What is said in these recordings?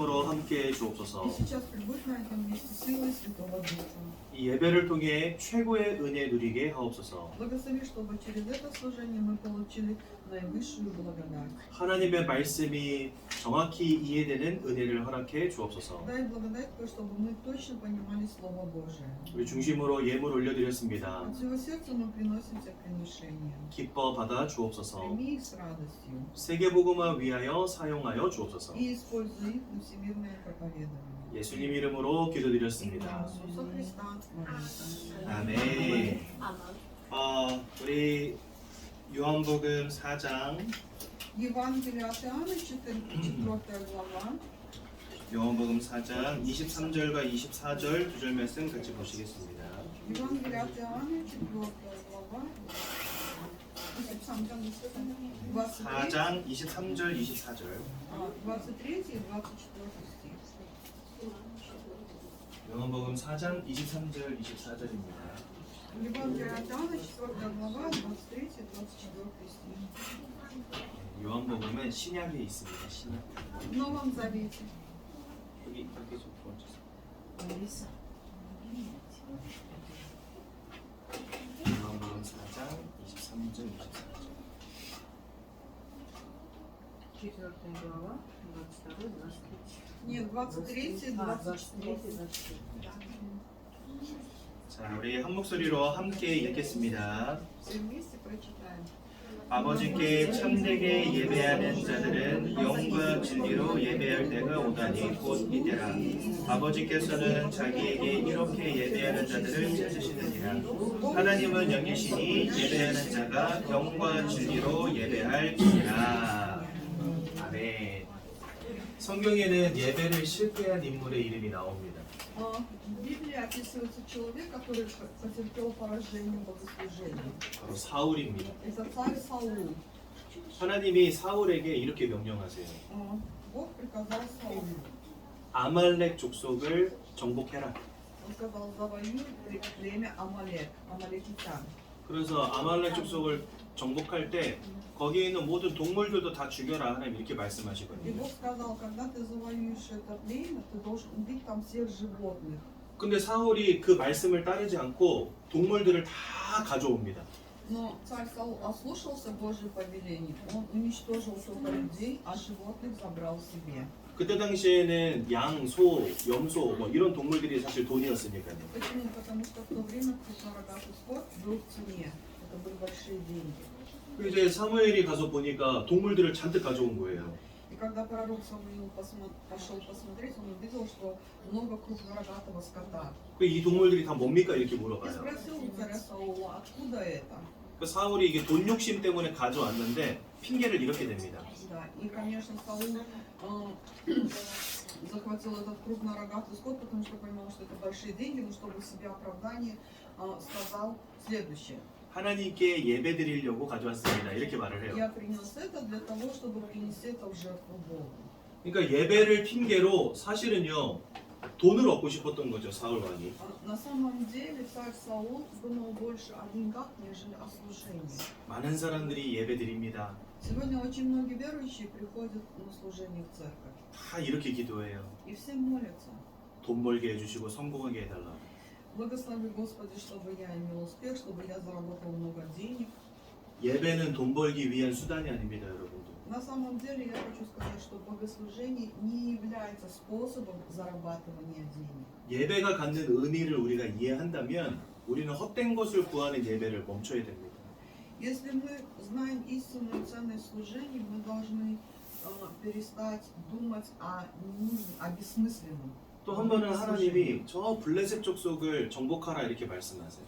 으로 함께 주옵소서. И сейчас прибудь на этом месте силой Святого Духа. 이 예배를 통해 최고의 은혜 누리게 하옵소서. Благослови, чтобы через это служение мы получили наивысшую благодать. 하나님의 말씀이 정확히 이해되는 은혜를 허락해 주옵소서. Дай благодать, чтобы мы точно понимали Слово Божие. 우리 중심으로 예물 올려드렸습니다. От всего сердца мы приносим тебе приношения. 기뻐 받아 주옵소서. Прими их с радостью 세계복음화 위하여 사용하여 주옵소서. и используй их на всемирное проповедование. 예수님 이름으로 기도드렸습니다. Иисуса Христа молимся. 아멘. 우리 요한복음 4장 Евангелие от Иоанна, 4 глава. 요한복음 4장 23절과 24절 두 절 말씀 같이 보시겠습니다. Евангелие от Иоанна, 4 глава. 4장 23, 23절 24절 23 и 24 стих. 요한복음 4장 23절 24절입니다. Евангелие от Иоанна, 4 глава, 23 и 24 стих. 요한복음은 신약에 있습니다. 신약. В Новом Завете. 여기 이렇게 좀 보여주세요. 요한복음 4장 23절 24절. 4 глава, 22, 23. Нет, 23 и 24. 자, 우리 한 목소리로 함께 읽겠습니다. Все вместе прочитаем. 아버지께 참되게 예배하는 자들은 영과 진리로 예배할 때가 오다니 곧 이때라. 아버지께서는 자기에게 이렇게 예배하는 자들을 찾으시느니라. 하나님은 영이시니 예배하는 자가 영과 진리로 예배할지니라. 아멘. 성경에는 예배를 실패한 인물의 이름이 나옵니다. В Библии описывается человек, который потерпел поражение в богослужении. 바로 사울입니다. Это царь Саул. 하나님이 사울에게 이렇게 명령하세요. Бог приказал Саулу. 아말렉 족속을 정복해라. Он сказал, завоюй племя Амалек, амалекитян. 그래서 아말렉 족속을 정복할 때 거기에 있는 모든 동물들도 다 죽여라 하나님 이렇게 И 말씀하시거든요. Бог сказал, когда ты завоюешь это племя, ты должен убить там всех животных. 근데 사울이 그 말씀을 따르지 않고 동물들을 다 가져옵니다. Но царь Саул ослушался Божьих повелений. Он уничтожил только людей, а животных забрал себе. 그때 당시에는 양, 소, 염소 뭐 이런 동물들이 사실 돈이었으니까요. Почему? Потому что в то время крупнорогатый скот был в цене. Это были большие деньги. 그 이제 사무엘이 가서 보니까 동물들을 잔뜩 가져온 거예요. И когда пророк Самуил пошел посмотреть, он увидел, что много крупнорогатого скота. 이 동물들이 다 뭡니까 이렇게 И 물어봐요. спросил у царя Саула, откуда это? 그 사울이 이게 돈 욕심 때문에 가져왔는데 핑계를 이렇게 댑니다. Да, и, конечно, Саул захватил этот крупнорогатый скот, потому что понимал, что это большие деньги, но чтобы себе оправдание сказал следующее. 하나님께 예배 드리려고 가져왔습니다. 이렇게 말을 해요. Я принес это для того, чтобы принести это в жертву Богу. 그러니까 예배를 핑계로 사실은요 돈을 얻고 싶었던 거죠 사울 왕이. На самом деле царь Саул думал больше о деньгах, нежели о служении. 많은 사람들이 예배 드립니다. Сегодня очень многие верующие приходят на служение в церковь. 다 이렇게 기도해요. И все молятся. 돈 벌게 해주시고 성공하게 해달라. Благослови Господи, чтобы я имел успех, чтобы я заработал много денег. 예배는 돈 벌기 위한 수단이 아닙니다, 여러분들. На самом деле я хочу сказать, что богослужение не является способом зарабатывания денег. 예배가 갖는 의미를 우리가 이해한다면 우리는 헛된 것을 구하는 예배를 멈춰야 됩니다. Если мы знаем истинную ценность служения, мы должны перестать думать о бессмысленном. 또 한 번은 하나님이 저 블레셋 족속을 정복하라 이렇게 말씀하세요.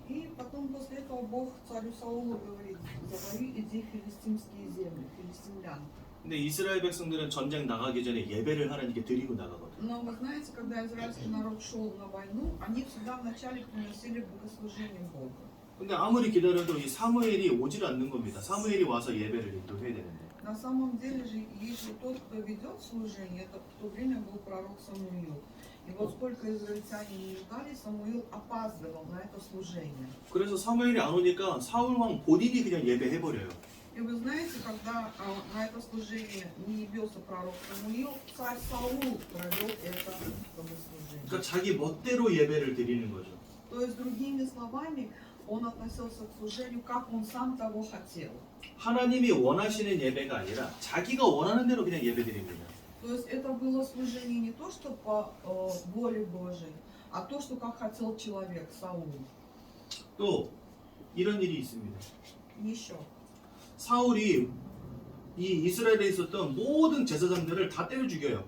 И потом после этого Бог царю Саулу говорит, завоюй иди в филистимские земли, филистимлян. 근데 이스라엘 백성들은 전쟁 나가기 전에 예배를 하나님께 드리고 나가거든요. Но вы знаете, когда израильский народ шел на войну, они всегда вначале приносили богослужение Богу. 근데 아무리 기다려도 이 사무엘이 오질 않는 겁니다. 사무엘이 와서 예배를 인도해야 되는데. На самом деле же, если тот, кто ведет служение, это в то время был пророк Самуил. И вот сколько израильтяне не ждали, Самуил опаздывал на это служение. 그래서 사무엘이 안 오니까 사울 왕 본인이 그냥 예배해버려요. И вы знаете, когда на это служение не явился пророк Самуил, царь Саул провел это богослужение. 그러니까 자기 멋대로 예배를 드리는 거죠. То есть, другими словами, он относился к служению, как он сам того хотел. 하나님이 원하시는 예배가 아니라 자기가 원하는 대로 그냥 예배 드립니다. То есть это было служение не то, что по воле Божией, а то, что как хотел человек, Саул. 또 이런 일이 있습니다. Еще. 사울이 이 이스라엘에 있었던 모든 제사장들을 다 때려 죽여요.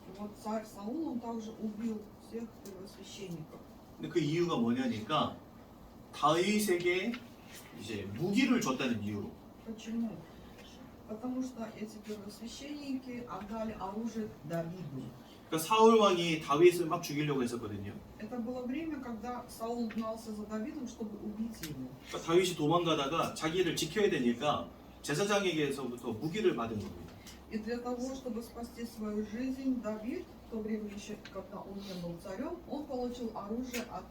И вот царь Саул, он также убил всех первосвященников. 근데 그 이유가 뭐냐니까 다윗에게 이제 무기를 줬다는 이유로. Почему? Потому что эти первосвященники отдали оружие Давиду. 그러니까 사울 왕이 다윗을 막 죽이려고 했었거든요. Это было время, когда Саул гнался за Давидом, чтобы убить его. 그러니까 다윗이 도망가다가 자기를 지켜야 되니까 제사장에게서부터 무기를 받은 겁니다. И для того, чтобы спасти свою жизнь, Давид, в то время еще, когда он не был царем, он получил оружие от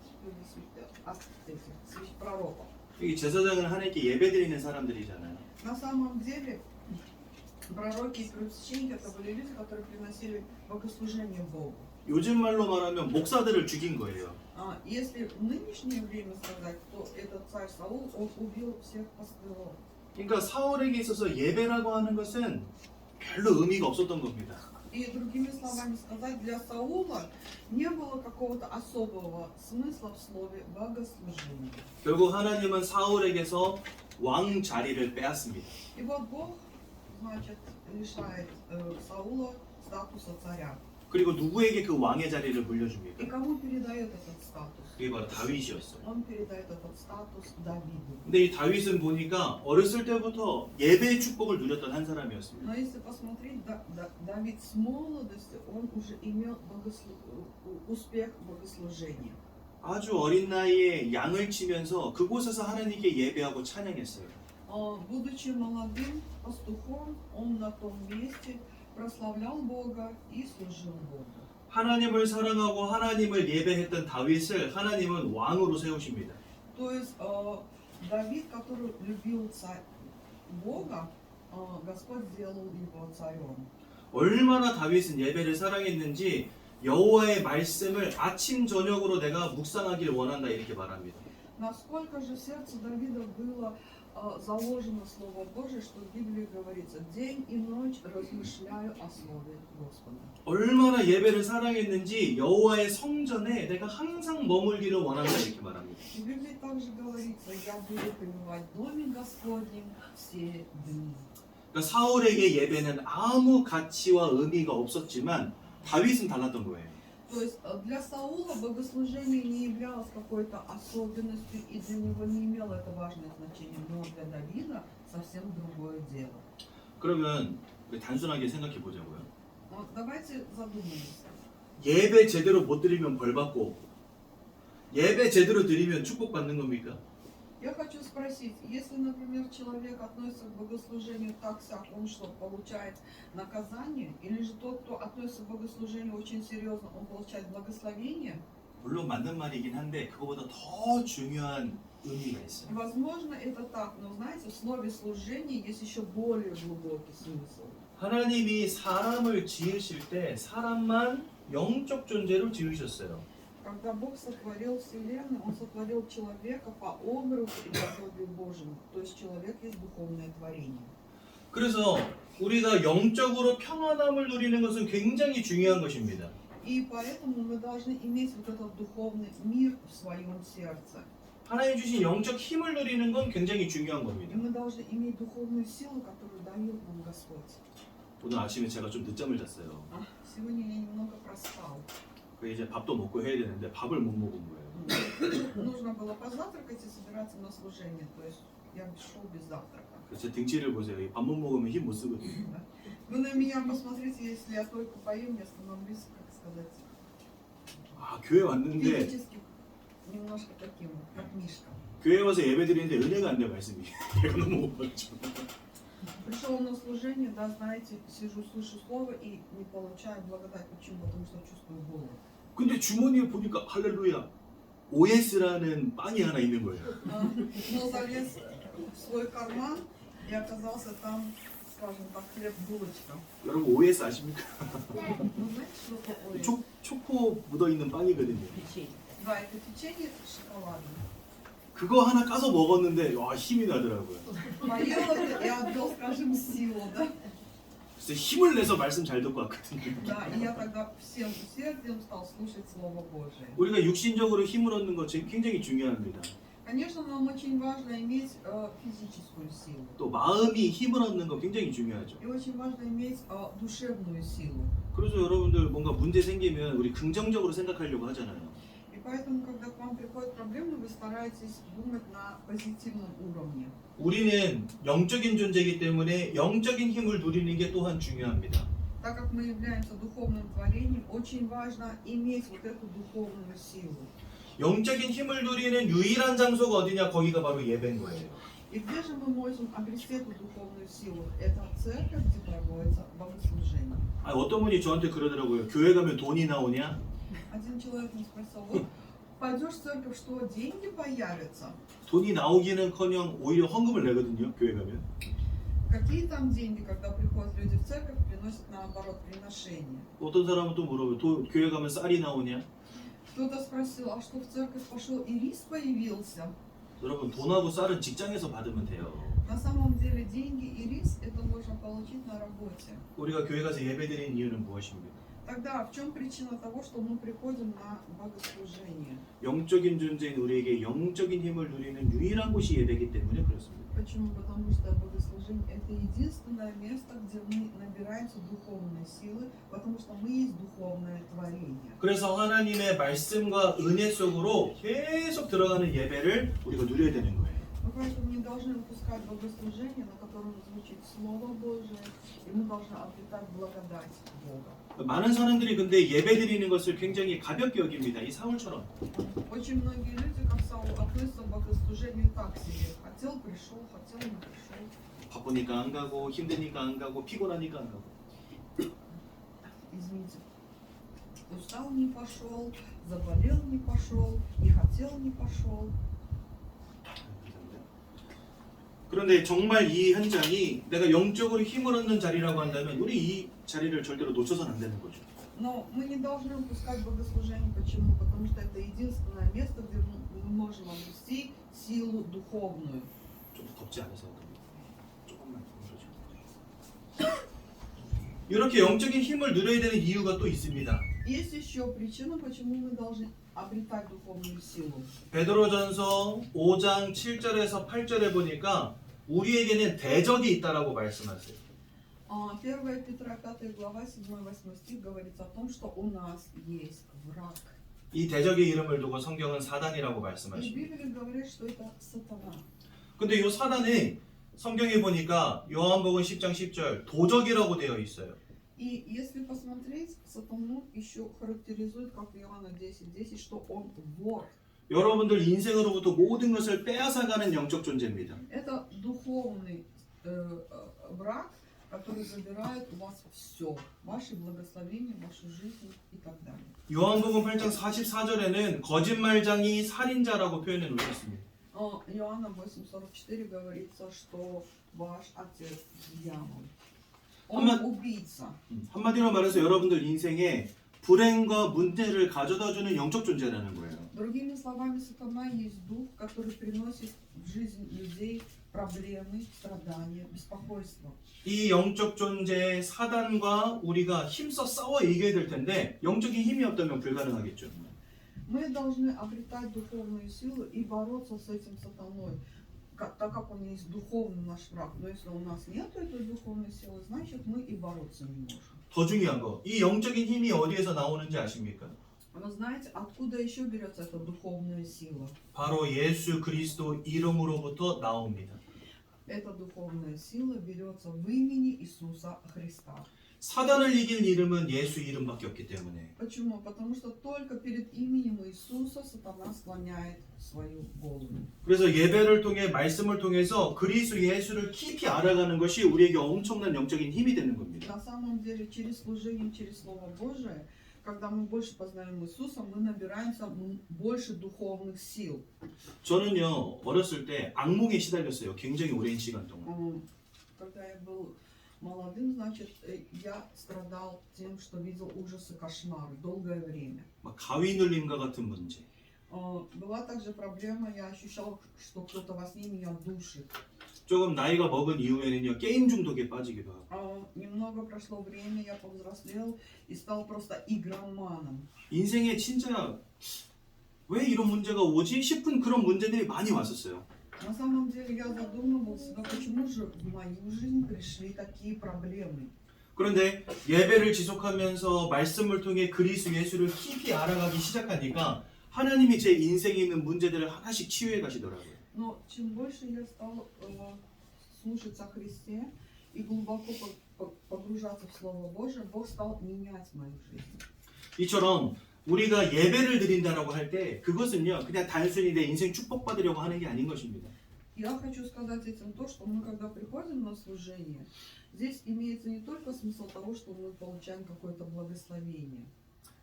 этих пророков. 이 제사장은 하나님께 예배드리는 사람들이잖아요. На самом деле, пророки и первосвященники это были люди, которые приносили богослужение Богу. 요즘 말로 말하면 목사들을 죽인 거예요. Если в нынешнее время сказать, то этот царь Саул, он убил всех пастыров. 그러니까 사울에게 있어서 예배라고 하는 것은 별로 의미가 없었던 겁니다. И другими словами сказать, для Саула не было какого-то особого смысла в слове богослужение. 결국 하나님은 사울에게서 왕 자리를 빼앗습니다. И вот Бог, значит, лишает Саула статуса царя. 그리고 누구에게 그 왕의 자리를 И 물려줍니까? кому передает этот статус? 그게 바로 다윗이었어요. Он передает этот статус Давиду. 근데 이 다윗은 보니까 어렸을 때부터 예배의 축복을 누렸던 한 사람이었습니다. Но если посмотреть, Давид с молодости, он уже имел успех в богослужении. 아주 어린 나이에 양을 치면서 그곳에서 하나님께 예배하고 찬양했어요. Будучи молодым пастухом, он на том месте прославлял Бога и служил Богу. 하나님을 사랑하고 하나님을 예배했던 다윗을 하나님은 왕으로 세우십니다. То есть Давид, который любил Бога, Господь сделал его царем. 얼마나 다윗은 예배를 사랑했는지 여호와의 말씀을 아침 저녁으로 내가 묵상하길 원한다 이렇게 말합니다. Насколько же в сердце Давида было заложено Слово Божие, что в Библии говорится, день и ночь размышляю о Слове Господа. 얼마나 예배를 사랑했는지 여호와의 성전에 내가 항상 머물기를 원한다 이렇게 말합니다. В Библии также говорится, я буду пребывать в доме Господнем все дни. 그러니까 사울에게 예배는 아무 가치와 의미가 없었지만 다윗은 달랐던 거예요. То есть для Саула богослужение не являлось какой-то особенностью и для него не имело это важное значение, но для Давида совсем другое дело. 그러면 우리 단순하게 생각해 보자고요. Вот давайте задумаемся. 예배 제대로 못 드리면 벌 받고 예배 제대로 드리면 축복 받는 겁니까? Я хочу спросить, если, например, человек относится к богослужению так-сяк, он что, получает наказание? Или же тот, кто относится к богослужению очень серьезно, он получает благословение? 물론 맞는 말이긴 한데 그거보다 더 중요한 의미가 있어요. Возможно, это так, но знаете, в слове служение есть еще более глубокий смысл. 하나님이 사람을 지으실 때 사람만 영적 존재로 지으셨어요. Когда Бог сотворил Вселенную, Он сотворил человека по образу и подобию Божьему. То есть человек есть духовное творение. 그래서 우리가 영적으로 평안함을 누리는 것은 굉장히 중요한 것입니다. И поэтому мы должны иметь вот этот духовный мир в своем сердце. 하나님 주신 영적 힘을 누리는 건 굉장히 중요한 И 겁니다. мы должны иметь духовную силу, которую дает нам Господь. 오늘 아침에 제가 좀 늦잠을 잤어요. Сегодня я немного проспал. 그 이제 밥도 먹고 해야 되는데 밥을 못 먹은 거예요. Нужно было позавтракать и собираться на служение. То есть я шел без завтрака. 그래서 제 등치를 보세요. 밥 못 먹으면 힘 못 쓰거든요. Вы на меня посмотрите, если я только поем, я становлюсь, как сказать, 아 교회 왔는데 физически немножко таким, как мишка. 교회 와서 예배 드리는데 은혜가 안 돼 말씀이. 내가 너무 못 받죠. Пришел на служение, да, знаете, сижу, слышу слово и не получаю благодать. Почему? Потому что чувствую голод. 근데 주머니에 보니까 할렐루야 OS라는 빵이 하나 있는 거예요. Но залез в свой карман И оказался там, скажем так, хлеб-булочка. 여러분 OS 아십니까? Ну, знаете, что такое? 초코 묻어있는 빵이거든요. Печенье. Да, это печенье с шоколадом. 그거 하나 까서 먹었는데 와 힘이 나더라고요. Поел это и отдал, скажем, силу, да? 그래서 힘을 내서 말씀 잘 듣고 왔거든요. Да, и я тогда всем усердием стал слушать Слово Божие. 우리가 육신적으로 힘을 얻는 것 굉장히 중요합니다. Конечно, нам очень важно иметь физическую силу. 또 마음이 힘을 얻는 거 굉장히 중요하죠. И очень важно иметь душевную силу. 그래서 여러분들 뭔가 문제 생기면 우리 긍정적으로 생각하려고 하잖아요. И поэтому, когда к вам приходят проблемы, вы стараетесь думать на позитивном уровне. 우리는 영적인 존재이기 때문에 영적인 힘을 누리는 게 또한 중요합니다. Так как мы являемся духовным творением, очень важно иметь вот эту духовную силу. 영적인 힘을 누리는 유일한 장소가 어디냐? 거기가 바로 예배인 거예요. И где же мы можем обрести эту духовную силу? Это церковь, где проводится богослужение. 어떤 분이 저한테 그러더라고요. 교회 가면 돈이 나오냐? Один человек мне спросил, вот пойдешь в церковь, что деньги появятся? 돈이 나오기는커녕 오히려 헌금을 내거든요. 교회 가면. Какие там деньги, когда приходят люди в церковь, приносят наоборот приношения? 어떤 사람은 또 물어봐요. 교회 가면 쌀이 나오냐? Кто-то спросил, а что в церковь пошел и рис появился? 여러분 돈하고 쌀은 직장에서 받으면 돼요. На самом деле деньги и рис это можно получить на работе. 우리가 교회 가서 예배드리는 이유는 무엇입니까? Тогда в чем причина того, что мы приходим на богослужение? 영적인 존재인 우리에게 영적인 힘을 누리는 유일한 곳이 예배이기 때문에 그렇습니다. Почему? Потому что богослужение это единственное место, где мы набираемся духовной силы, потому что мы есть духовное творение. 그래서 하나님의 말씀과 은혜 속으로 계속 들어가는 예배를 우리가 누려야 되는 거예요. Мы поэтому не должны упускать богослужение, на котором звучит Слово Божие, и мы должны обретать благодать Бога. 많은 사람들이 근데 예배드리는 것을 굉장히 가볍게 여깁니다. 이 사울처럼. Очень многие люди, как Саул, относятся к богослужению так себе. Хотел, пришел, хотел, не пришел. 바쁘니까 안 가고 힘드니까 안 가고 피곤하니까 안 가고. Извините. Устал, не пошел, заболел, не пошел, не хотел, не пошел. 그런데 정말 이 현장이 내가 영적으로 힘을 얻는 자리라고 한다면 우리 이 자리를 절대로 놓쳐서는 안 되는 거죠. Но мы не должны упускать богослужение. Почему? Потому что это единственное место, где мы можем обрести силу духовную. 좀 덥지 않으세요? 조금만 그러죠. 이렇게 영적인 힘을 누려야 되는 이유가 또 있습니다. Есть еще причина, почему мы должны обретать духовную силу. 베드로전서 5장 7절에서 8절에 보니까 우리에게는 대적이 있다라고 말씀하세요. 1 Петра 5 глава 7-8 стих говорится о том, что у нас есть враг. 이 대적의 이름을 두고 성경은 사단이라고 И 말씀하십니다. Библия говорит, что это сатана. 근데 이 사단이 성경에 보니까 요한복음 10장 10절 도적이라고 되어 있어요. И если посмотреть, сатану еще характеризует, как в Иоанна 10:10, что он вор. 여러분들 인생으로부터 모든 것을 빼앗아가는 영적 존재입니다. Это духовный враг, который забирает у вас все, ваши благословения, вашу жизнь и так далее. 요한복음 8장 44절에는 거짓말장이 살인자라고 표현해 놓으셨습니다. Иоанна 8:44 говорится, что ваш отец дьявол. Он убийца. 한마디로 말해서 여러분들 인생에 불행과 문제를 가져다주는 영적 존재라는 거예요. Другими словами, сатана есть дух, который приносит в жизнь людей проблемы, страдания, беспокойство. 이 영적 존재의 사단과 우리가 힘써 싸워 이겨야 될 텐데 영적인 힘이 없다면 불가능하겠죠. Мы должны обретать духовную силу и бороться с этим сатаной, так как он есть духовный наш враг. Но если у нас нет этой духовной силы, значит мы и бороться не можем. 더 중요한 거, 이 영적인 힘이 어디에서 на오는지 아십니까? Вы знаете, откуда еще берется эта духовная сила? 바로 예수 그리스도 이름으로부터 나옵니다. Эта духовная сила берется в имени Иисуса Христа. 사단을 이길 이름은 예수 이름밖에 없기 때문에. Почему? Потому что только перед именем Иисуса сатана склоняет свою голову. 그래서 예배를 통해 말씀을 통해서 그리스도 예수를 깊이 알아가는 것이 우리에게 엄청난 영적인 힘이 되는 겁니다. На самом деле, через служение, через Слово Божие, когда мы больше познаем Иисуса, мы набираемся больше духовных сил. 저는요 어렸을 때 악몽에 시달렸어요. 굉장히 오랜 시간 동안. Когда я был молодым, значит, я страдал тем, что видел ужасы, кошмары долгое время. 막 가위 눌림과 같은 문제. Была также проблема, я ощущал, что кто-то во сне меня душит. 조금 나이가 먹은 이후에는요 게임 중독에 빠지기도 하고. Немного прошло время, я повзрослел и стал просто игроманом. 인생에 진짜 왜 이런 문제가 오지 싶은 그런 문제들이 많이 왔었어요. На самом деле я задумывался, да почему же в мою жизнь пришли такие проблемы. 그런데 예배를 지속하면서 말씀을 통해 그리스도 예수를 깊이 알아가기 시작하니까 하나님이 제 인생에 있는 문제들을 하나씩 치유해 가시더라고요. Но чем больше я стал слушаться о Христе и глубоко погружаться в Слово Божие, Бог стал менять мою жизнь. 이처럼 우리가 예배를 드린다라고 할 때 그것은요 그냥 단순히 내 인생 축복받으려고 하는 게 아닌 것입니다. Я хочу сказать этим то, что мы когда приходим на служение, здесь имеется не только смысл того, что мы получаем какое-то благословение.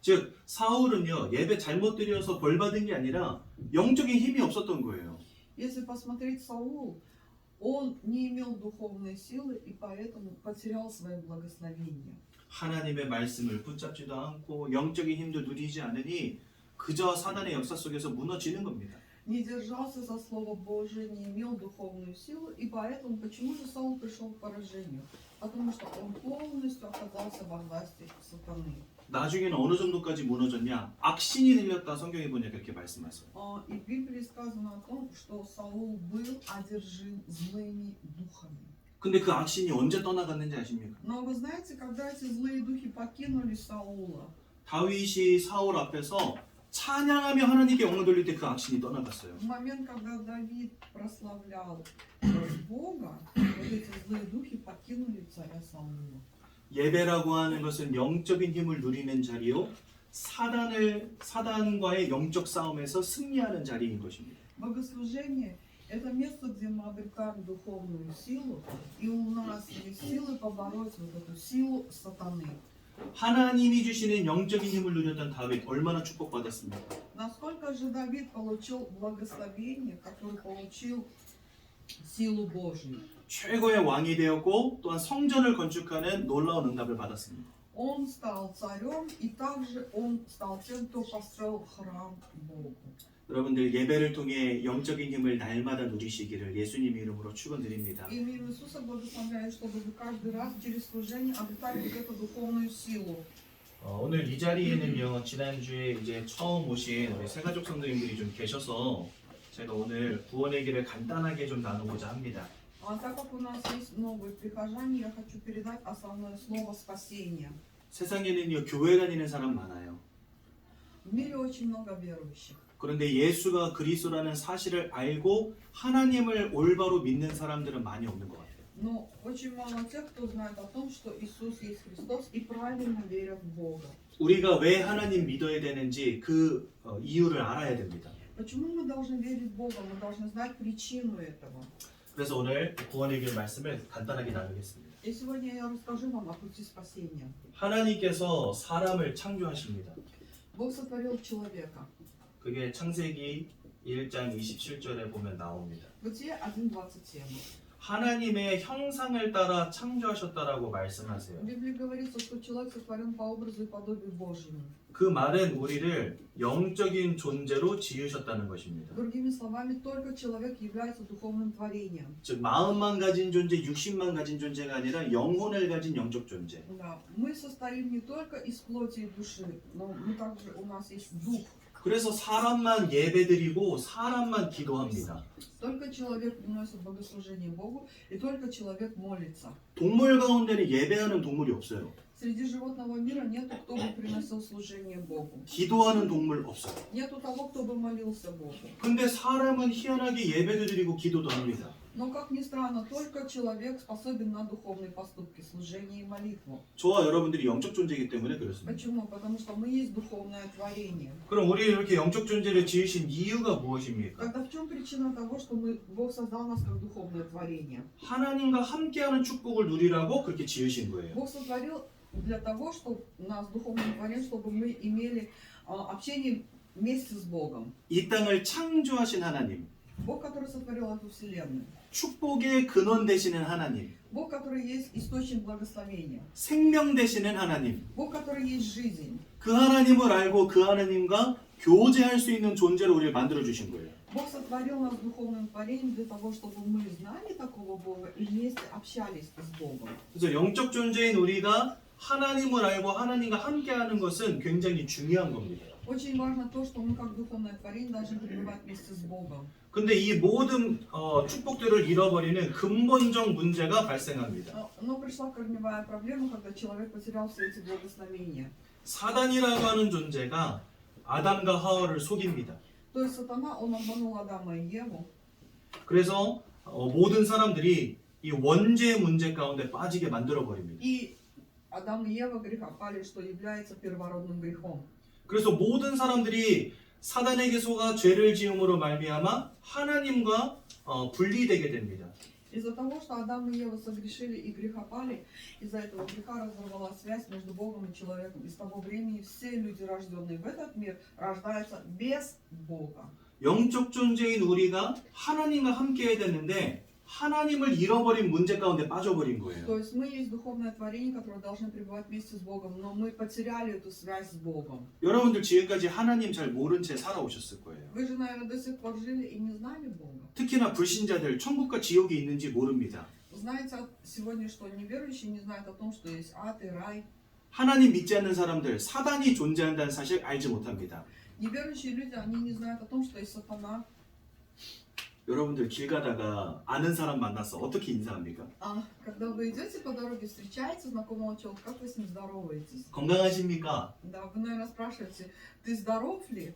즉 사울은요 예배 잘못 드려서 벌 받은 게 아니라 영적인 힘이 없었던 거예요. Если посмотреть Саул, он не имел духовной силы и поэтому потерял свое благословение. 하나님의 말씀을 붙잡지도 않고 영적인 힘도 누리지 않으니 그저 사단의 역사 속에서 무너지는 겁니다. Не держался за Слово Божие, не имел духовную силу, и поэтому почему же Саул пришел к поражению? Потому что он полностью оказался во власти сатаны. 나중에는 어느 정도까지 무너졌냐? 악신이 들렸다 성경에 보니까 그렇게 말씀하세요. И в Библии сказано о том, что Саул был одержим злыми духами. 근데 그 악신이 언제 떠나갔는지 아십니까? Но вы знаете, когда эти злые духи покинули Саула, 다윗이 사울 앞에서 찬양하며 하나님께 영광 돌릴 때 그 악신이 떠나갔어요. в момент, когда Давид прославлял Бога, вот эти злые духи покинули царя Саула. 예배라고 하는 것은 영적인 힘을 누리는 자리요. 사단과의 영적 싸움에서 승리하는 자리인 것입니다. Богослужение – это место, где мы обретаем духовную силу, и у нас есть силы побороть вот эту силу сатаны. 하나님이 주시는 영적인 힘을 누렸던 다윗 얼마나 축복받았습니까? Насколько же Давид получил благословение, который получил силу Божью? 최고의 왕이 되었고 또한 성전을 건축하는 놀라운 응답을 받았습니다. Он стал царем, и также он стал тем, кто построил храм Богу. 여러분들 예배를 통해 영적인 힘을 날마다 누리시기를 예수님 이름으로 축원드립니다. Именем Иисуса благословляю, чтобы вы каждый раз через служение обретали вот эту духовную силу. 오늘 이 자리에는요 지난주에 이제 처음 오신 우리 새가족 성도님들이 좀 계셔서 제가 오늘 구원의 길을 간단하게 좀 나누고자 합니다. Так как у нас есть новые прихожане, я хочу передать основное слово спасения. 세상에는요 교회 다니는 사람 많아요. В мире очень много верующих. 그런데 예수가 그리스도라는 사실을 알고 하나님을 올바로 믿는 사람들은 많이 없는 것 같아요. Но очень мало тех, кто знает о том, что Иисус есть Христос и правильно верят в Бога. 우리가 왜 하나님 믿어야 되는지 그 이유를 알아야 됩니다. Почему мы должны верить в Бога? Мы должны знать причину этого. 그래서 오늘 구원의 길 말씀을 간단하게 나누겠습니다. И сегодня я расскажу вам о пути спасения. 하나님께서 사람을 창조하십니다. Бог сотворил человека. 그게 창세기 1장 27절에 보면 나옵니다. Бытие 1:27. 하나님의 형상을 따라 창조하셨다라고 말씀하세요. В Библии говорится, что человек сотворен по образу и подобию Божьему. 그 말은 우리를 영적인 존재로 지으셨다는 것입니다. Другими словами, только человек является духовным творением. 즉 마음만 가진 존재, 육신만 가진 존재가 아니라 영혼을 가진 영적 존재. Да. Мы состоим не только из плоти и души, но мы также у нас есть дух. 그래서 사람만 예배드리고 사람만 기도합니다. Только человек приносит богослужение Богу, и только человек молится. 동물 가운데는 예배하는 동물이 없어요. Среди животного мира нету, кто бы приносил служение Богу. 기도하는 동물 없어요. Нету того, кто бы молился Богу. 근데 사람은 희한하게 예배도 드리고 기도도 합니다. Но, как ни странно, только человек способен на духовные поступки, служение и молитву. 저와 여러분들이 영적 존재이기 때문에 그렇습니다. Почему? Потому что мы есть духовное творение. 그럼 우리 이렇게 영적 존재를 지으신 이유가 무엇입니까? Тогда в чем причина того, что Бог создал нас как духовное творение? 하나님과 함께하는 축복을 누리라고 그렇게 지으신 거예요. Бог сотворил для того, чтобы нас духовное творение, чтобы мы имели общение вместе с Богом. 이 땅을 창조하신 하나님, Бог, который сотворил эту вселенную. 축복의 근원 되시는 하나님, Бог, который есть источник благословения. 생명 되시는 하나님, Бог, который есть жизнь. 그 하나님을 알고 그 하나님과 교제할 수 있는 존재로 우리를 만들어 주신 거예요. Бог сотворил нас духовным творением для того, чтобы мы знали такого Бога и вместе общались с Богом. 그래서 영적 존재인 우리가 하나님을 알고 하나님과 함께하는 것은 굉장히 중요한 겁니다. Очень важно то, что мы как духовное творение должны пребывать вместе с Богом. 근데 이 모든 축복들을 잃어버리는 근본적 문제가 발생합니다. Но пришла корневая проблема, когда человек потерял все эти благословения. 사단이라고 하는 존재가 아담과 하와를 속입니다. То есть сатана, он обманул Адама и Еву. 그래서 모든 사람들이 이 원죄 문제 가운데 빠지게 만들어 버립니다. И Адам и Ева греха пали, что является первородным грехом. 그래서 모든 사람들이 사단에게 속아 죄를 지음으로 말미암아 하나님과 분리되게 됩니다. Из-за того, что Адам и Ева согрешили и греха пали, из-за этого греха разорвалась связь между Богом и человеком. И с того времени все люди, рожденные в этот мир, рождаются без Бога. 영적 존재인 우리가 하나님과 함께 해야 되는데 하나님을 잃어버린 문제 가운데 빠져버린 거예요. То есть мы есть духовное творение, которое должны пребывать вместе с Богом, но мы потеряли эту связь с Богом. 여러분들 지금까지 하나님 잘 모른 채 살아오셨을 거예요. Вы же, наверное, до сих пор жили и не знали Бога. 특히나 불신자들 천국과 지옥이 있는지 모릅니다. Знаете сегодня, что неверующие не знают о том, что есть ад и рай. 하나님 믿지 않는 사람들 사단이 존재한다는 사실 알지 못합니다. Неверующие люди, они не знают о том, что есть сатана. 여러분들 길 가다가 아는 사람 만나서 어떻게 인사합니까? А когда вы идете по дороге, встречаете знакомого человека, как вы с ним здороваетесь? 건강하십니까? Да, вы, наверное, спрашиваете, ты здоров ли?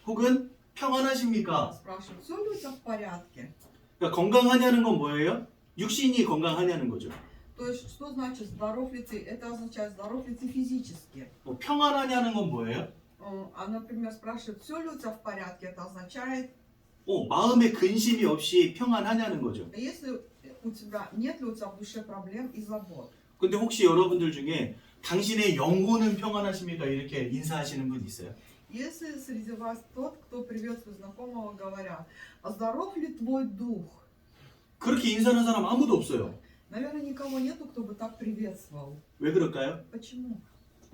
혹은 평안하십니까? Спрашивают, все ли у тебя в порядке? 그러니까 건강하냐는 건 뭐예요? 육신이 건강하냐는 거죠. То есть, что значит здоров ли ты? Это означает, здоров ли ты физически. 뭐 평안하냐는 건 뭐예요? А, например, спрашивают, все ли у тебя в порядке? Это означает, 마음에 근심이 없이 평안하냐는 거죠. если у тебя, нет ли у тебя в душе проблем и забот? 근데 혹시 여러분들 중에 당신의 영혼은 평안하십니까? 이렇게 인사하시는 분 있어요? Если среди вас тот, кто приветствует знакомого, говорят, а здоров ли твой дух? 그렇게 인사하는 사람 아무도 없어요. Наверное, никого нету, кто бы так приветствовал. 왜 그럴까요? Почему?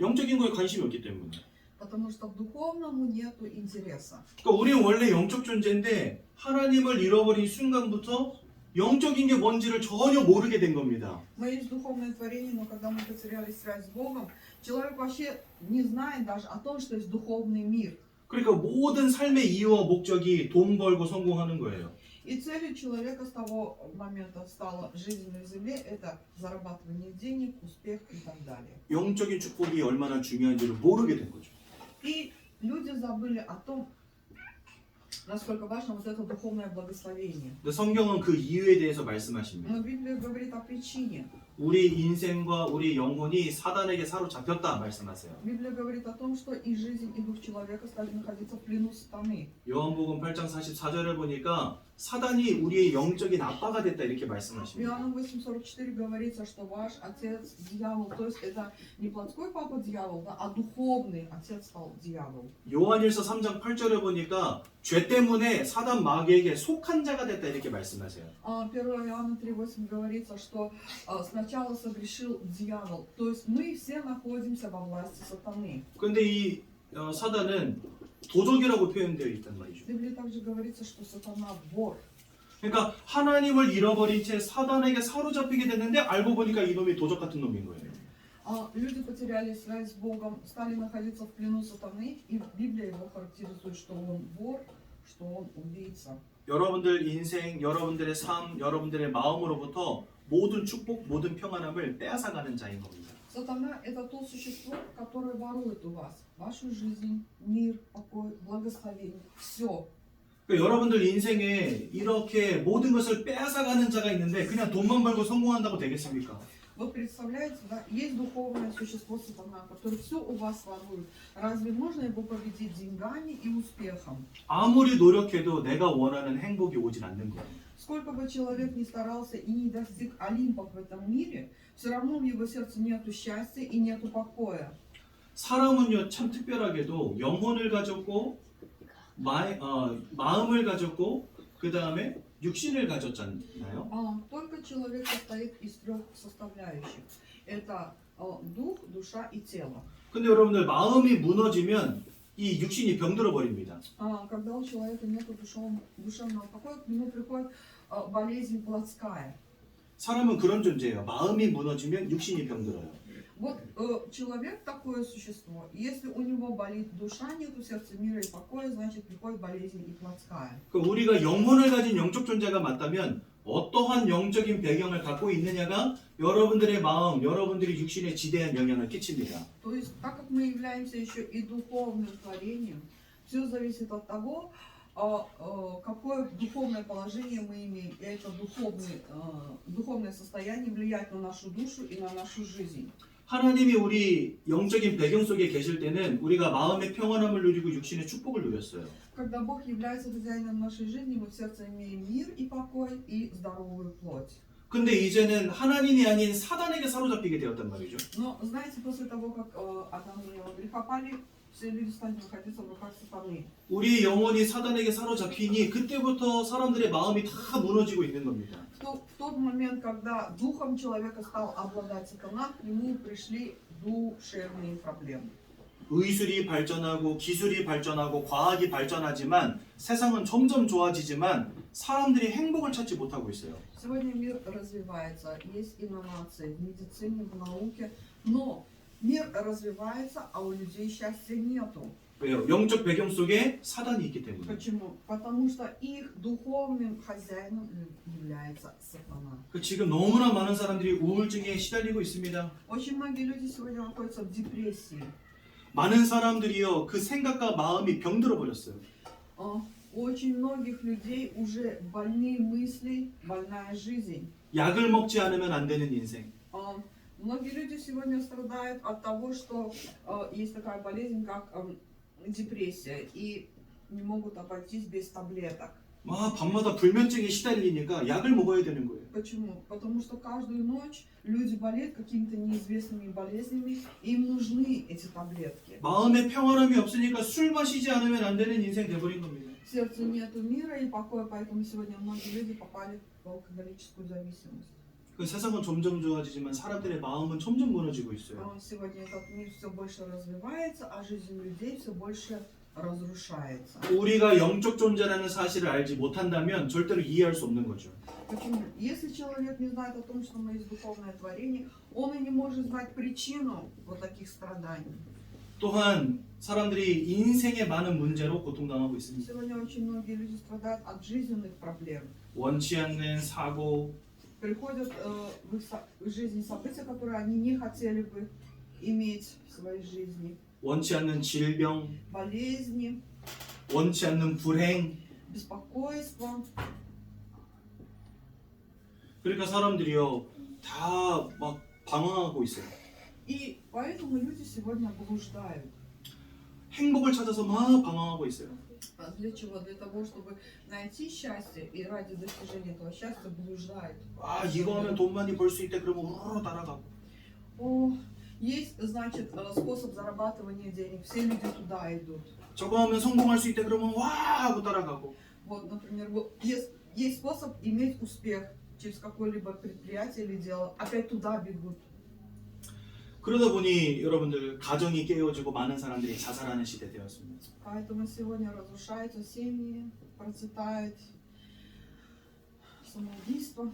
영적인 거에 관심이 없기 때문에. Потому что в духовному нету интереса. 그러니까 우리는 원래 영적 존재인데 하나님을 잃어버린 순간부터 영적인 게 뭔지를 전혀 모르게 된 겁니다. Мы есть духовное творение, но когда мы потеряли связь с Богом, человек вообще не знает даже о том, что есть духовный мир. 그러니까 모든 삶의 이유와 목적이 돈 벌고 성공하는 거예요. И целью человека с того момента стала жизнь на земле, это зарабатывание денег, успех и так далее. 영적인 축복이 얼마나 중요한지를 모르게 된 거죠. И люди забыли о том, насколько важно вот это духовное благословение. 근데 성경은 그 이유에 대해서 말씀하십니다. Но Библия говорит о причине. 우리 인생과 우리 영혼이 사단에게 사로잡혔다 말씀하세요. Библия говорит о том, что и жизнь, и дух человека стали находиться в плену сатаны. 요한복음 8장 44절을 보니까 사단이 우리의 영적인 아빠가 됐다 이렇게 В 말씀하십니다. Иоанна 8:44 говорится, что ваш отец дьявол, то есть это не плотской папа дьявол, да, а духовный отец стал дьявол. 요한일서 3장 8절을 보니까 죄 때문에 사단 마귀에게 속한 자가 됐다 이렇게 말씀하세요. 1 Иоанна 3:8 говорится, что сначала согрешил дьявол, то есть мы все находимся во власти сатаны. 근데 이 사단은 도적이라고 표현되어 있단 말이죠. В Библии также говорится, что сатана вор. 그러니까 하나님을 잃어버린 채 사단에게 사로잡히게 됐는데 알고 보니까 이놈이 도적 같은 놈인 거예요. Люди потеряли связь с Богом, стали находиться в плену сатаны, и Библия его характеризует, что он вор, что он убийца. 여러분들 인생, 여러분들의 삶, 여러분들의 마음으로부터 모든 축복, 모든 평안함을 빼앗아가는 자인 겁니다. Сатана – это то существо, которое ворует у вас вашу жизнь, мир, покой, благословение, все. 그러니까 여러분들 인생에 이렇게 모든 것을 빼앗아가는 자가 있는데 그냥 돈만 벌고 성공한다고 되겠습니까? Вы представляете, да, есть духовное существо сатана, которое все у вас ворует. Разве можно его победить деньгами и успехом? 아무리 노력해도 내가 원하는 행복이 오진 않는 거예요. Сколько бы человек ни старался и не достиг Олимпов в этом мире, все равно в его сердце нету счастья и нету покоя. 사람은요 참 특별하게도 영혼을 가졌고 마음을 가졌고 그 다음에 육신을 가졌잖아요. Только человек состоит из трех составляющих. Это дух, душа и тело. 근데 여러분들 마음이 무너지면 이 육신이 병들어 버립니다. Когда у человека нет душевного покоя, к нему приходит болезнь плотская. 사람은 그런 존재예요. 마음이 무너지면 육신이 병들어요. Вот человек такое существо. Если у него болит душа, нету сердца мира и покоя, значит приходит болезнь и плотская. 그 우리가 영혼을 가진 영적 존재가 맞다면 어떠한 영적인 배경을 갖고 있느냐가 여러분들의 마음, 여러분들의 육신에 지대한 영향을 끼칩니다. То есть, так как мы являемся еще и духовным творением, все зависит от того, какое духовное положение мы имеем. И это духовное состояние влияет на нашу душу и на нашу жизнь. 하나님이 우리 영적인 배경 속에 계실 때는 우리가 마음의 평안함을 누리고 육신의 축복을 누렸어요. Когда Бог является хозяином нашей жизни, мы в сердце имеем мир и покой и здоровую плоть. 근데 이제는 하나님이 아닌 사단에게 사로잡히게 되었단 말이죠. Но знаете, после того, как Адам и Ева греха пали, все люди стали находиться в руках сатаны. 우리의 영혼이 사단에게 사로잡히니 그때부터 사람들의 마음이 다 무너지고 있는 겁니다. В тот момент, когда духом человека стал обладать сатана, к нему пришли душевные проблемы. 의술이 발전하고 기술이 발전하고 과학이 발전하지만 세상은 점점 좋아지지만 사람들이 행복을 찾지 못하고 있어요. Сегодня мир развивается, есть инновации в медицине, в науке, но мир развивается, а у людей счастья нету. 왜요? 영적 배경 속에 사단이 있기 때문에. Почему? Потому что их духовным хозяином является сатана. 지금 너무나 많은 사람들이 우울증에 시달리고 있습니다. Очень многие люди сегодня находятся в депрессии. 많은 사람들이요 그 생각과 마음이 병들어 버렸어요. У очень многих людей уже больные мысли, больная жизнь. 약을 먹지 않으면 안 되는 인생. Многие люди сегодня страдают от того, что есть такая болезнь, как депрессия, и не могут обойтись без таблеток. 밤마다 불면증에 시달리니까 약을 먹어야 되는 거예요. Почему? Потому что каждую ночь люди болеют какими-то неизвестными болезнями, и им нужны эти таблетки. 마음의 평안함이 없으니까 술 마시지 않으면 안 되는 인생 돼버린 겁니다. В сердце нету мира и покоя, поэтому сегодня многие люди попали в алкоголическую зависимость. 그 세상은 점점 좋아지지만 사람들의 마음은 점점 무너지고 있어요. Сегодня этот мир все больше развивается, а жизнь людей все больше разрушается. 우리가 영적 존재라는 사실을 알지 못한다면 절대로 이해할 수 없는 거죠. Почему? Если человек не знает о том, что мы есть духовное творение, он и не может знать причину вот таких страданий. 또한 사람들이 인생의 많은 문제로 고통당하고 있습니다. Сегодня очень многие люди страдают от жизненных проблем. 원치 않는 사고, Приходят в их жизни события, которые они не хотели бы иметь в своей жизни. 원치 않는 질병, Болезни, 원치 않는 불행. беспокойство. 그러니까 사람들이요 다 막 방황하고 있어요. И поэтому люди сегодня блуждают. 행복을 찾아서 막 방황하고 있어요. Для чего? Для того, чтобы найти счастье и ради достижения этого счастья блуждают. 이거 하면 돈 많이 벌 수 있대 그러면 우르르 따라가고. Есть, значит, способ зарабатывания денег. Все люди туда идут. 저거 하면 성공할 수 있대 그러면 와 하고 따라가고. Вот, например, есть способ иметь успех через какое-либо предприятие или дело. Опять туда бегут. 그러다 보니 여러분들 가정이 깨어지고 많은 사람들이 자살하는 시대 되었습니다. Поэтому сегодня разрушаются семьи, процветает самоубийство.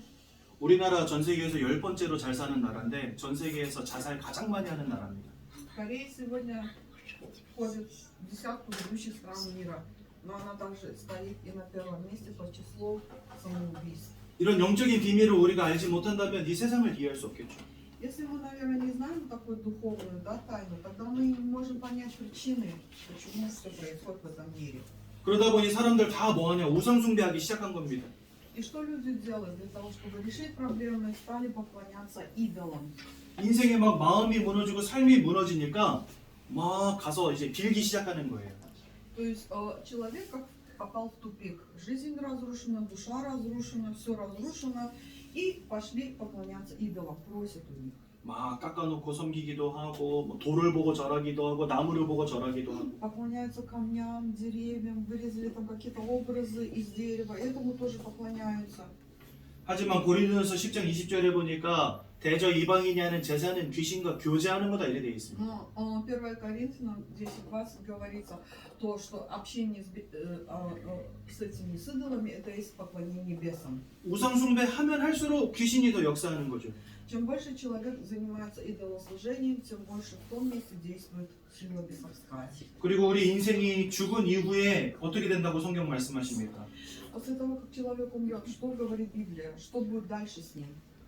우리나라 전 세계에서 10번째로 잘 사는 나라인데 전 세계에서 자살 가장 많이 하는 나라입니다. Корея сегодня входит в десятку ведущих стран мира, но она также стоит и на первом месте по числу самоубийств. 이런 영적인 비밀을 우리가 알지 못한다면 이 세상을 이해할 수 없겠죠. Если мы, наверное, не знаем такую духовную тайну, тогда мы не можем понять причины, почему все происходит в этом мире. 그러다 보니 사람들 다 뭐하냐 우상숭배하기 시작한 겁니다. И что люди делают для того, чтобы решить проблемы, стали поклоняться идолам. 인생에 막 마음이 무너지고 삶이 무너지니까 막 가서 이제 빌기 시작하는 거예요. То есть человек как попал в тупик. Жизнь разрушена, душа разрушена, все разрушено. И пошли поклоняться идолам, просят у них. 막 깎아놓고 섬기기도 하고 뭐 돌을 보고 절하기도 하고 나무를 보고 절하기도 하고 Поклоняются камням, деревьям, вырезали там какие-то образы из дерева, этому тоже поклоняются. 하지만 고린도전서 10장 20절에 보니까 대저 이방인이 하는 제사는 귀신과 교제하는 거다 이렇게 되어 있습니다. Но 1 Коринфянам 10:20 говорится, то, что общение с этими с идолами, это есть поклонение бесам. 우상 숭배하면 할수록 귀신이 더 역사하는 거죠. Чем больше человек занимается идолослужением, тем больше в том месте действует сила бесовская. 그리고 우리 인생이 죽은 이후에 어떻게 된다고 성경 말씀하십니까? После того, как человек умрет, что говорит Библия? Что будет дальше с ним?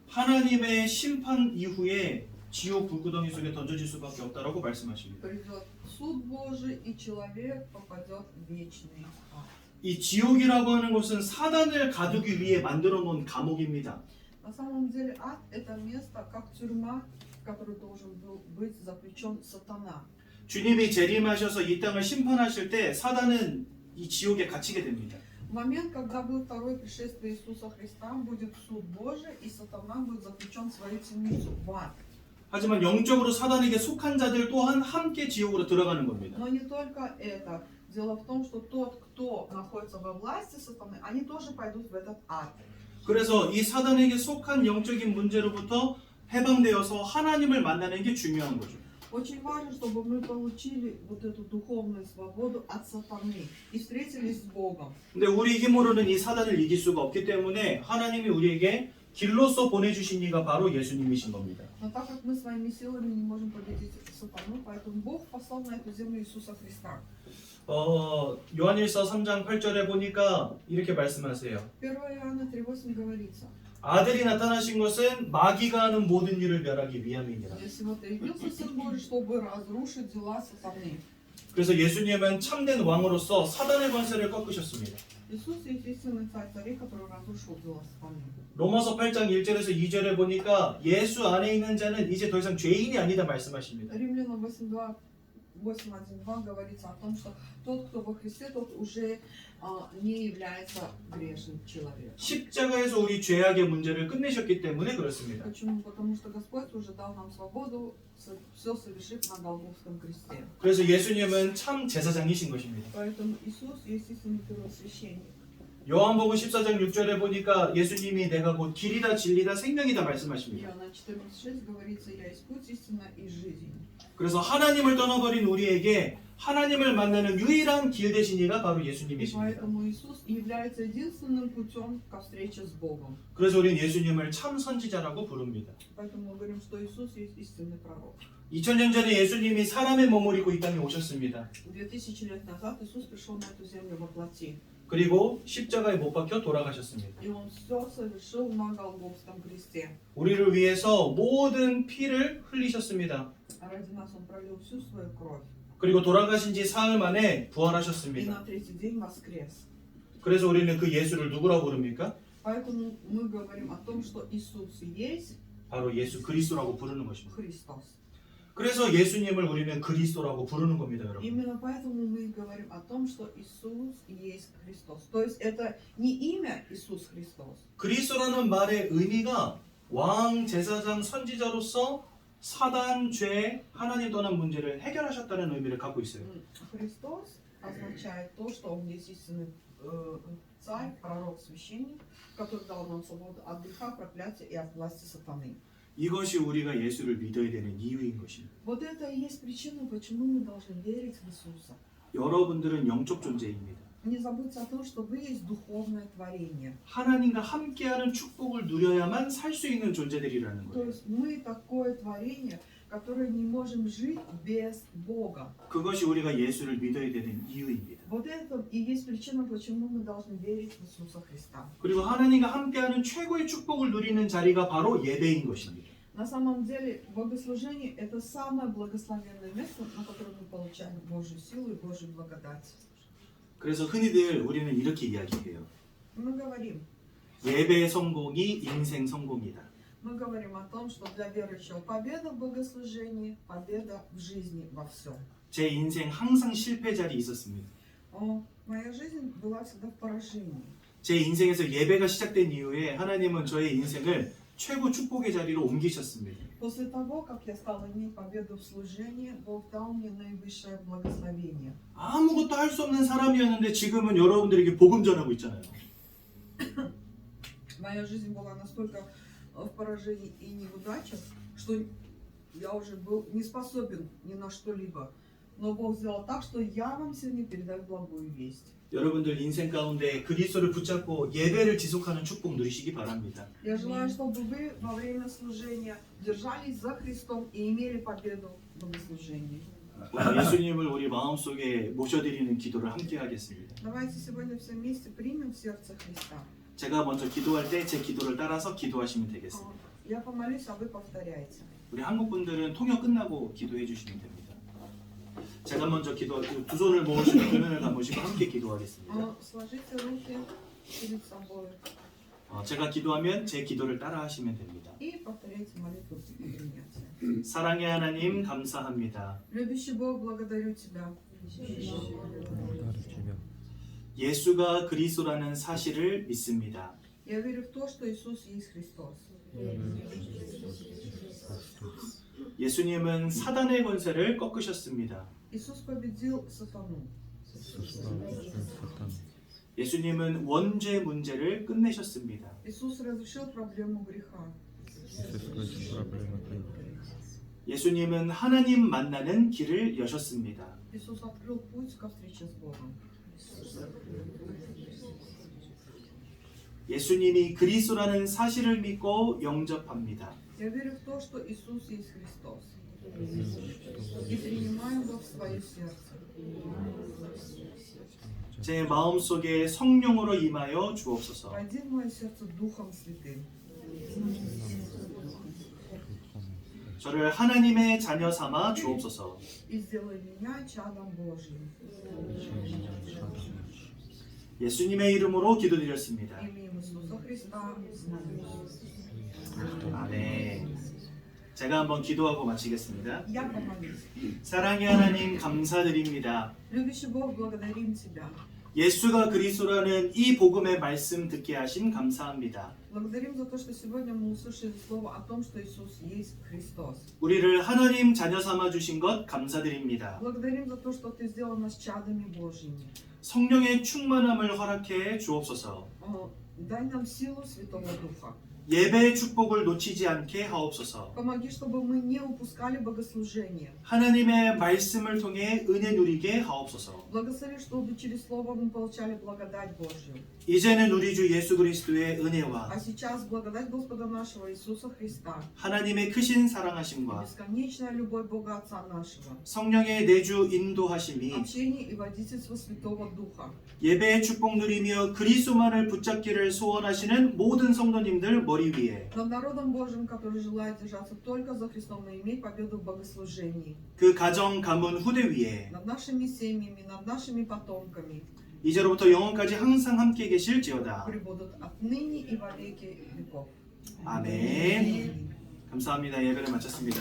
하나님의 심판 이후에 지옥 불구덩이 속에 던져질 수밖에 없다라고 말씀하십니다. Придет суд Божий, и человек попадет в вечный ад. 이 지옥이라고 하는 것은 사단을 가두기 위해 만들어 놓은 감옥입니다. На самом деле ад – это место, как тюрьма, в которой должен был быть заключен сатана. 주님이 재림하셔서 이 땅을 심판하실 때 사단은 이 지옥에 갇히게 됩니다. В момент, когда будет второе пришествие Иисуса Христа, будет суд Божий, и сатана будет заключен в свою темницу, в ад. 하지만 영적으로 사단에게 속한 자들 또한 함께 지옥으로 들어가는 겁니다. Но не только это. Дело в том, что тот, кто находится во власти сатаны, они тоже пойдут в этот ад. 그래서 이 사단에게 속한 영적인 문제로부터 해방되어서 하나님을 만나는 게 중요한 거죠. Очень важно, чтобы мы получили вот эту духовную свободу от сатаны и встретились с Богом. 근데 우리 힘으로는 이 사단을 이길 수가 없기 때문에 하나님이 우리에게 길로서 보내주신 이가 바로 예수님이신 겁니다. Но так как мы своими силами не можем победить сатану, поэтому Бог послал на эту землю Иисуса Христа. 요한일서 3장 8절에 보니까 이렇게 말씀하세요. 1 Иоанна 3:8 говорится: 아들이 나타나신 것은 마귀가 하는 모든 일을 멸하기 위함이니라. Если вот явился Сын Божий, чтобы разрушить дела сатаны. 그래서 예수님은 참된 왕으로서 사단의 권세를 꺾으셨습니다. Иисус есть истинный царь царей, который разрушил дела сатаны. 로마서 8장 1절에서 2절에 보니까 예수 안에 있는 자는 이제 더 이상 죄인이 아니다 말씀하십니다. Римлянам 8:1-2 говорится о том, что тот, кто во Христе, тот уже не является грешным человеком. 십자가에서 우리 죄악의 문제를 끝내셨기 때문에 그렇습니다. Почему? Потому что Господь уже дал нам свободу, все совершив на Голгофском кресте. 그래서 예수님은 참 제사장이신 것입니다. Поэтому Иисус есть истинный первосвященник. 요한복음 14장 6절에 보니까 예수님이 내가 곧 길이다 진리다 생명이다 말씀하십니다. Иоанна 14:6 говорится: «Я есть путь, истина и жизнь». 그래서 하나님을 떠나버린 우리에게 하나님을 만나는 유일한 길 되신 이가 바로 И 예수님이십니다. поэтому Иисус является единственным путем ко встрече с Богом. 그래서 우리는 예수님을 참 선지자라고 부릅니다. Поэтому мы говорим, что Иисус есть истинный пророк. 2000년 전에 예수님이 사람의 몸을 입고 이 땅에 오셨습니다. 2000 лет назад Иисус пришел на эту землю во плоти. 그리고 십자가에 못 박혀 돌아가셨습니다. И Он все совершил на Голгофском кресте. 우리를 위해서 모든 피를 흘리셨습니다. Ради нас Он пролил всю свою кровь. 그리고 돌아가신 지 사흘 만에 И 부활하셨습니다. на третий день воскрес. 그래서 우리는 그 예수를 누구라고 부릅니까? Поэтому мы говорим о том, что Иисус есть 바로 예수 그리스도라고 부르는 것입니다. Христос. 그래서 예수님을 우리는 그리스도라고 부르는 겁니다, 여러분. Именно поэтому мы говорим о том, что Иисус есть Христос. То есть это не имя Иисус Христос. 그리스도라는 말의 의미가 왕, 제사장, 선지자로서 사단, 죄, 하나님 떠난 문제를 해결하셨다는 의미를 갖고 있어요. Христос означает то, что Он есть истинный царь, пророк, священник, который дал нам свободу от греха, проклятия и от власти сатаны. 이것이 우리가 예수를 믿어야 되는 이유인 것입니다. Вот это и есть причина, почему мы должны верить в Иисуса. 여러분들은 영적 존재입니다. Не забудьте о том, что вы есть духовное творение. 하나님과 함께하는 축복을 누려야만 살 수 있는 존재들이라는 То 거예요. есть мы такое творение, которое не можем жить без Бога. 그것이 우리가 예수를 믿어야 되는 이유입니다. Вот это и есть причина, почему мы должны верить в Иисуса Христа. 그리고 하나님과 함께하는 최고의 축복을 누리는 자리가 바로 예배인 것입니다. На самом деле, богослужение – это самое благословенное место, на котором мы получаем Божью силу и Божью благодать. 그래서 흔히들 우리는 이렇게 이야기해요. Мы говорим, 예배의 성공이 인생 성공이다. мы говорим о том, что для верующего победа в богослужении, победа в жизни во всем. 제 인생 항상 실패 자리 있었습니다. Моя жизнь была всегда в поражении. 제 인생에서 예배가 시작된 이후에 하나님은 저의 인생을 최고 축복의 자리로 옮기셨습니다. После того, как я стала иметь победу в служении, Бог дал мне наивысшее благословение. 아무것도 할 수 없는 사람이었는데 지금은 여러분들에게 복음 전하고 있잖아요. Моя жизнь была настолько в поражении и неудачах, что я уже был не способен ни на что-либо. Но Бог сделал так, что я вам сегодня передаю благую весть. 여러분들 인생 가운데 그리스도를 붙잡고 예배를 지속하는 축복 누리시기 바랍니다. Я желаю, чтобы вы во время служения держались за Христом и имели победу в богослужении. 오늘 예수님을 우리 마음속에 모셔드리는 기도를 함께 하겠습니다. Давайте сегодня все вместе примем в сердце Христа. 제가 먼저 기도할 때 제 기도를 따라서 기도하시면 되겠습니다. Я помолюсь, а вы повторяйте. 우리 한국 분들은 통역 끝나고 기도해 주시면 됩니다. 제가 먼저 기도하고 두 손을 모으시고 두 눈을 감으시고 함께 기도하겠습니다. Сложите руки перед собой 제가 기도하면 제 기도를 따라 하시면 됩니다. и повторяйте молитву принятия. 사랑의 하나님 감사합니다. Любящий Бог, благодарю Тебя. 예수가 그리스도라는 사실을 믿습니다. Я верю в то, что Иисус есть Христос. 예수님은 사단의 권세를 꺾으셨습니다. Иисус победил сатану. 예수님은 원죄 문제를 끝내셨습니다. Иисус разрешил проблему греха. 예수님은 하나님 만나는 길을 여셨습니다. Иисус открыл путь ко встрече с Богом. 예수님이 그리스도라는 사실을 믿고 영접합니다. Я верю в то, что Иисус есть Христос. И принимаю его в свое сердце. 제 마음속에 성령으로 임하여 주옵소서. Войди в мое сердце Духом Святым. 저를 하나님의 자녀 삼아 주옵소서. И сделай меня чадом Божьим. 예수님의 이름으로 기도드렸습니다. Именем Иисуса Христа. 아멘. 제가 한번 기도하고 마치겠습니다. Я помолюсь. 사랑의 하나님 감사드립니다. Любящий Бог, благодарим Тебя. 예수가 그리스도라는 이 복음의 말씀 듣게 하심 감사합니다. Благодарим за то, что сегодня мы услышали слово о том, что Иисус есть Христос. 우리를 하나님 자녀 삼아 주신 것 감사드립니다. Благодарим за то, что Ты сделал нас чадами Божьими. 성령의 충만함을 허락해 주옵소서. Дай нам силу Святого Духа. 예배의 축복을 놓치지 않게 하옵소서. Помоги, чтобы мы не упускали богослужение. 하나님의 말씀을 통해 은혜 누리게 하옵소서. Благослови, чтобы через Слово мы получали благодать Божью. 이제는 우리 주 예수 그리스도의 은혜와 А сейчас благодать Господа нашего Иисуса Христа, 하나님의 크신 사랑하심과 бесконечная любовь Бога Отца нашего, 성령의 내주 인도하심이 общение и водительство Святого Духа. 예배의 축복 누리며 그리스도만을 붙잡기를 소원하시는 모든 성도님들 머리 위에 Над народом Божьим, который желает держаться только за Христом и иметь победу в богослужении. 그 가정 가문 후대 위에 Над нашими семьями, над нашими потомками 이제로부터 영원까지 항상 함께 계실지어다. пребудут отныне и во веки веков. 아멘. 감사합니다. 예배를 마쳤습니다.